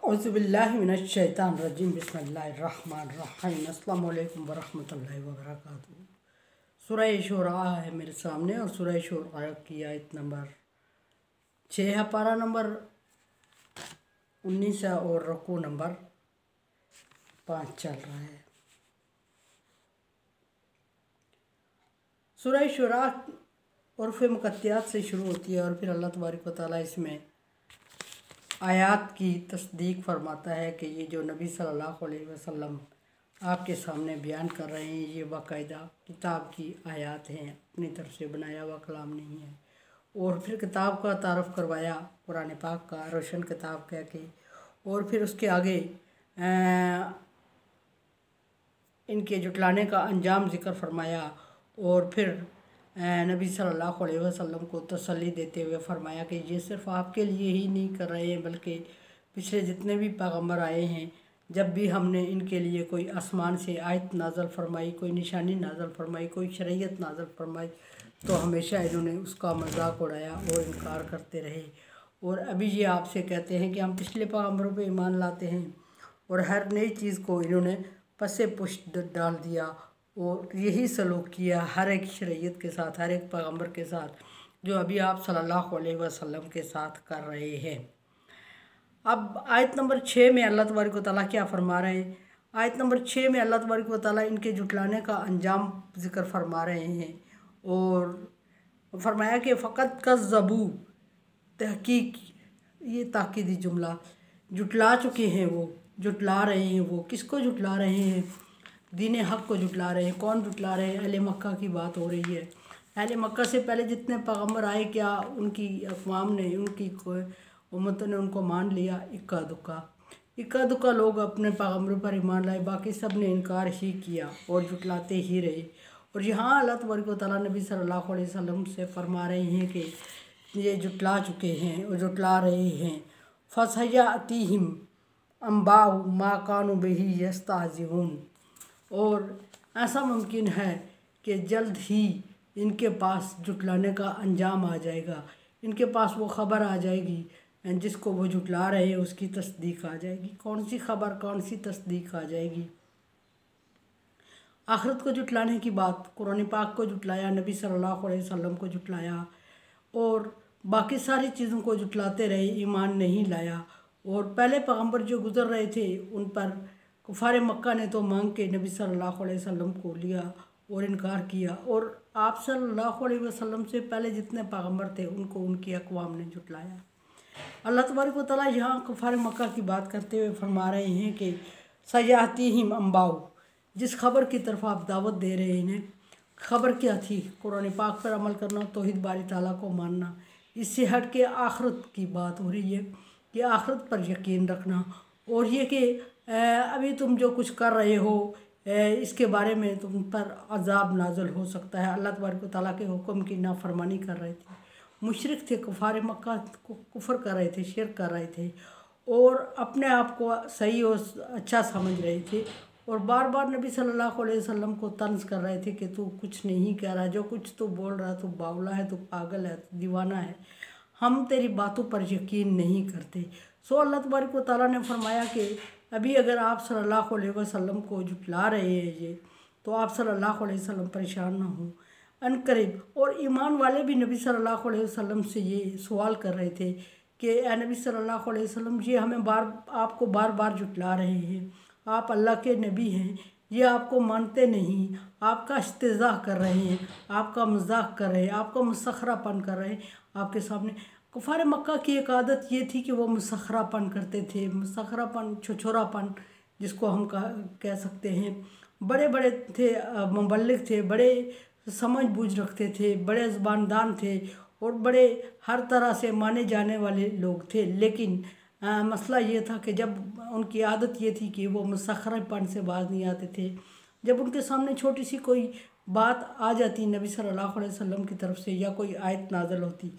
औज़ुबिल्लाहिमिनश्शैतानिर्रजीम बिस्मिल्लाहिर्रहमानिर्रहीम अस्सलामु अलैकुम वरहमतुल्लाहि वबरकातुहू। सूरह शुरा है मेरे सामने और सूरह शुरा की आयत नंबर 6 है, पारा नंबर 19 है और रुकू नंबर 5 चल रहा है। सूरह शुरा उर्फ़ मुक़त्तियात से शुरू होती है और फिर अल्लाह तबारक व तआला इसमें आयात की तस्दीक फरमाता है कि ये जो नबी सल्लल्लाहु अलैहि वसल्लम आपके सामने बयान कर रहे हैं ये बाकायदा किताब की आयात हैं, अपनी तरफ से बनाया हुआ कलाम नहीं है। और फिर किताब का तारफ़ करवाया कुरान पाक का रोशन किताब कह के, और फिर उसके आगे इनके जुटलाने का अंजाम ज़िक्र फरमाया और फिर नबी सल्लल्लाहु अलैहि वसल्लम को तसल्ली देते हुए फरमाया कि ये सिर्फ़ आपके लिए ही नहीं कर रहे हैं बल्कि पिछले जितने भी पैगंबर आए हैं जब भी हमने इनके लिए कोई आसमान से आयत नाज़ल फरमाई, कोई निशानी नाज़ल फरमाई, कोई शरीयत नाज़ल फरमाई तो हमेशा इन्होंने उसका मजाक उड़ाया और इनकार करते रहे। और अभी ये आपसे कहते हैं कि हम पिछले पैगंबरों पे ईमान लाते हैं और हर नई चीज़ को इन्होंने पसे पुष्ट डाल दिया और यही सलूक किया हर एक शरीयत के साथ, हर एक पैगंबर के साथ जो अभी आप सल्लल्लाहु अलैहि वसल्लम के साथ कर रहे हैं। अब आयत नंबर 6 में अल्लाह तबारक व तआला क्या फरमा रहे हैं? आयत नंबर 6 में अल्लाह तबारक व तआला इनके जुटलाने का अंजाम ज़िक्र फरमा रहे हैं और फरमाया कि फ़कत कज़्ज़बू, तहकीक, ये ताकीदी जुमला, जुटला चुके हैं वो, जुटला रहे हैं वो। किसको जुटला रहे हैं? दीन हक़ को जुटला रहे हैं। कौन जुटला रहे हैं? अहले मक्का की बात हो रही है। अहले मक्का से पहले जितने पैगंबर आए क्या उनकी अक़वाम ने, उनकी उम्मतों ने उनको मान लिया? इक्का दुक्का लोग अपने पैगंबरों पर ईमान लाए, बाकी सब ने इनकार ही किया और जुटलाते ही रहे। और यहाँ अल्लाह तबारक व तआला नबी सल्लल्लाहु अलैहि वसल्लम से फरमा रहे हैं कि ये जुटला चुके हैं और जुटला रहे हैं। फसयअतीहिम अंबाउ मा कानू बिही यस्तहज़िऊन, और ऐसा मुमकिन है कि जल्द ही इनके पास जुटलाने का अंजाम आ जाएगा, इनके पास वो ख़बर आ जाएगी जिसको वो जुटला रहे हैं उसकी तस्दीक आ जाएगी। कौन सी ख़बर, कौन सी तस्दीक आ जाएगी? आखिरत को जुटलाने की बात, कुरान पाक को जुटलाया, नबी सल्लल्लाहु अलैहि वसल्लम को जुटलाया और बाकी सारी चीज़ों को जुटलाते रहे, ईमान नहीं लाया। और पहले पैगंबर जो गुज़र रहे थे उन पर कुफार मक्का ने तो मांग के नबी सल्लल्लाहु अलैहि वसल्लम को लिया और इनकार किया, और आप सल्लल्लाहु अलैहि वसल्लम से पहले जितने पैगंबर थे उनको उनकी अक़वाम ने जुटलाया। अल्लाह तबारक व तआला यहाँ कुफार मक्का की बात करते हुए फरमा रहे हैं कि सयातीहिम अंबाउ, जिस खबर की तरफ आप दावत दे रहे हैं, खबर क्या थी? कुरान पाक पर अमल करना, तौहीद बारी ताला को मानना। इससे हट के आखिरत की बात हो रही है कि आखिरत पर यकीन रखना, और ये कि अभी तुम जो कुछ कर रहे हो इसके बारे में तुम पर अजाब नाज़िल हो सकता है। अल्लाह तबारक व तआला के हुक्म की नाफरमानी कर रहे थे, मुशरिक थे, कुफार मक्का को कुफर कर रहे थे, शिरक कर रहे थे और अपने आप को सही और अच्छा समझ रहे थे और बार बार नबी सल्लल्लाहु अलैहि वसल्लम को तंज कर रहे थे कि तू कुछ नहीं कह रहा, जो कुछ तू बोल रहा है तू बावला है, तू पागल है, तू दीवाना है, हम तेरी बातों पर यकीन नहीं करते। सो अल्लाह तबारक व तआला ने फरमाया कि अभी अगर आप सल्लल्लाहु अलैहि वसल्लम को जुटला रहे हैं ये, तो आप सल्लल्लाहु अलैहि वसल्लम परेशान ना हो अनकरीब। और ईमान वाले भी नबी सल्लल्लाहु अलैहि वसल्लम से ये सवाल कर रहे थे कि ए नबी सल्लल्लाहु अलैहि वसल्लम, ये हमें आपको बार बार जुटला रहे हैं, आप अल्लाह के नबी हैं, ये आपको मानते नहीं, आपका इस्तेज़ा कर रहे हैं, आपका मजाक कर रहे हैं, आपका मुसखरापन कर रहे हैं आपके सामने। कुफार मक्का की एक आदत ये थी कि वो मुसखरापन करते थे, मुसखरापन, छुछोरापन जिसको हम कह सकते हैं। बड़े बड़े थे, मुबल्लिग थे, बड़े समझ बूझ रखते थे, बड़े ज़बानदान थे और बड़े हर तरह से माने जाने वाले लोग थे। लेकिन मसला ये था कि जब उनकी आदत ये थी कि वो मुसखरापन से बाज नहीं आते थे। जब उनके सामने छोटी सी कोई बात आ जाती नबी सल्लल्लाहु अलैहि वसल्लम की तरफ से या कोई आयत नाज़िल होती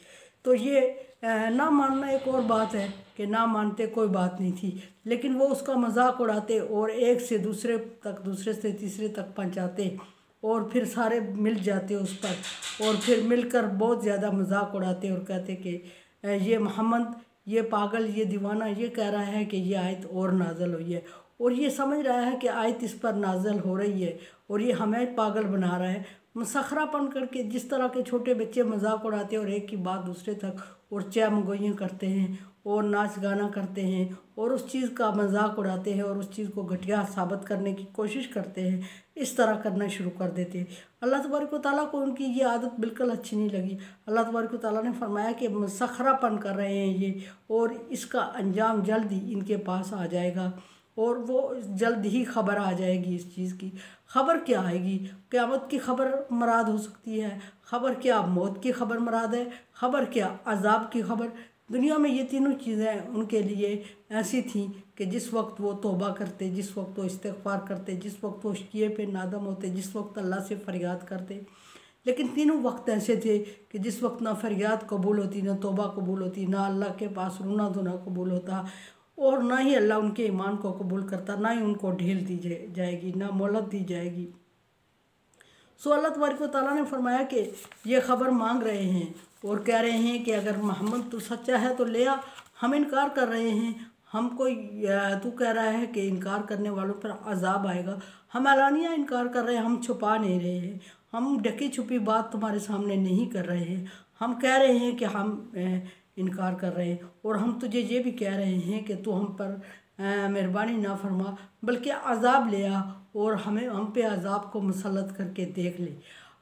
तो ये ना मानना एक और बात है कि ना मानते, कोई बात नहीं थी, लेकिन वो उसका मजाक उड़ाते और एक से दूसरे तक, दूसरे से तीसरे तक पहुँचाते और फिर सारे मिल जाते उस पर और फिर मिलकर बहुत ज़्यादा मजाक उड़ाते और कहते कि ये मोहम्मद ये पागल, ये दीवाना ये कह रहा है कि ये आयत और नाजल हुई है, और ये समझ रहा है कि आयत इस पर नाजल हो रही है और ये हमें पागल बना रहा है। मसखरापन करके जिस तरह के छोटे बच्चे मजाक उड़ाते हैं और एक की बात दूसरे तक और चहमगोइयाँ करते हैं और नाच गाना करते हैं और उस चीज़ का मजाक उड़ाते हैं और उस चीज़ को घटिया साबित करने की कोशिश करते हैं, इस तरह करना शुरू कर देते हैं। अल्लाह तबारक व तआला को उनकी ये आदत बिल्कुल अच्छी नहीं लगी। अल्लाह तबारक व तआला ने फरमाया कि मसखरापन कर रहे हैं ये, और इसका अंजाम जल्द ही इनके पास आ जाएगा और वो जल्द ही खबर आ जाएगी इस चीज़ की। खबर क्या आएगी? क़यामत की खबर मुराद हो सकती है, खबर क्या मौत की खबर मुराद है, खबर क्या अजाब की खबर। दुनिया में ये तीनों चीज़ें उनके लिए ऐसी थीं कि जिस वक्त वो तौबा करते, जिस वक्त वो इस्तिग़फ़ार करते, जिस वक्त वो किए पे नादम होते, जिस वक्त अल्लाह से फ़रियाद करते, लेकिन तीनों वक्त ऐसे थे कि जिस वक्त ना फ़रियाद कबूल होती, ना तौबा कबूल होती, ना अल्लाह के पास रोना धोना कबूल होता, और ना ही अल्लाह उनके ईमान को कबूल करता, ना ही उनको ढील दी जाएगी, ना मोहलत दी जाएगी। सो अल्लाह तबारक व तआला ने फरमाया कि ये ख़बर मांग रहे हैं और कह रहे हैं कि अगर मोहम्मद तू सच्चा है तो ले आ, हम इनकार कर रहे हैं, हमको तू कह रहा है कि इनकार करने वालों पर अजाब आएगा, हम एलानिया इनकार कर रहे हैं, हम छुपा नहीं रहे हैं, हम ढकी छुपी बात तुम्हारे सामने नहीं कर रहे हैं, हम कह रहे हैं कि हम इनकार कर रहे हैं, और हम तुझे ये भी कह रहे हैं कि तू हम पर मेहरबानी ना फरमा, बल्कि अजाब ले आ और हम पे अजाब को मुसल्लत करके देख ले।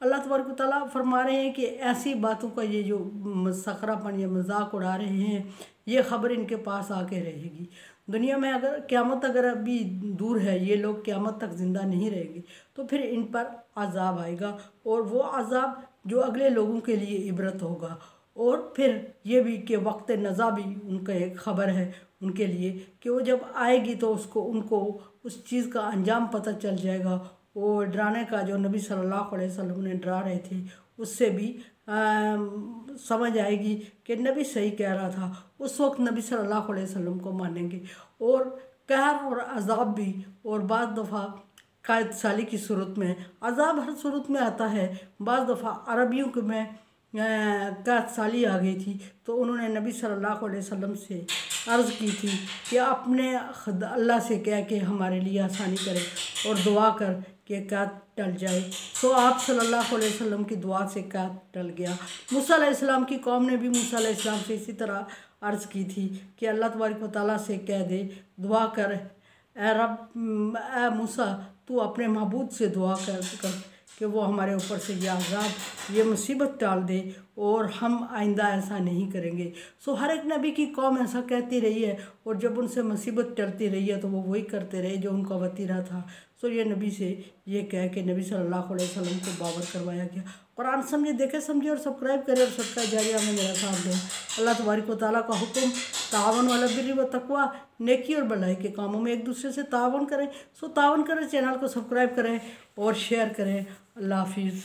अल्लाह तबारक व तआला फरमा रहे हैं कि ऐसी बातों का ये जो मसखरापन या मजाक उड़ा रहे हैं, ये ख़बर इनके पास आके रहेगी। दुनिया में अगर क़यामत अगर अभी दूर है, ये लोग क़यामत तक ज़िंदा नहीं रहेंगे, तो फिर इन पर अजाब आएगा, और वो अजाब जो अगले लोगों के लिए इबरत होगा। और फिर ये भी कि वक्त नज़ा भी उनका एक ख़बर है उनके लिए कि वो जब आएगी तो उनको उस चीज़ का अंजाम पता चल जाएगा, और डराने का जो नबी सल्लल्लाहु अलैहि वसल्लम ने डरा रहे थे उससे भी समझ आएगी कि नबी सही कह रहा था। उस वक्त नबी सल्लल्लाहु अलैहि वसल्लम को मानेंगे, और कहर और अजाब भी, और बाज़ दफ़ा कैद साली की सूरत में अजाब हर सूरत में आता है। बाज़ दफ़ा अरबियों के में कैद साली आ गई थी, तो उन्होंने नबी सल्लल्लाहु अलैहि वसल्लम से अर्ज़ की थी कि अपने अल्लाह से कह के हमारे लिए आसानी करे और दुआ कर कि कैद टल जाए। तो आप सल्लल्लाहु अलैहि वसल्लम की दुआ से कैद टल गया। मूसा अलैहिस्सलाम की कौम ने भी मूसा अलैहिस्सलाम से इसी तरह अर्ज़ की थी कि अल्लाह तबारक व तआला से कह दे, दुआ कर, ए रब, ए मूसा तू अपने महबूद से दुआ कर कि वो हमारे ऊपर से ये अज़ाब, ये मुसीबत टाल दे और हम आइंदा ऐसा नहीं करेंगे। सो हर एक नबी की कौम ऐसा कहती रही है, और जब उनसे मुसीबत टलती रही है तो वो वही करते रहे जो उनका वतीरा था। सो ये नबी से ये कह के नबी सल्लल्लाहु अलैहि वसल्लम को बावर करवाया गया। कुरान समझे, देखे समझे और सब्सक्राइब करें और सब्सक्राइब जारिया में मेरा साथ दें। अल्लाह तबारक व तआला का हुक्म, तावन वाला बिर्रि व तक़वा, नेकी और भलाई के कामों में एक दूसरे से तावन करें। सो तावन करें, चैनल को सब्सक्राइब करें और शेयर करें। अल्लाह हाफिज़।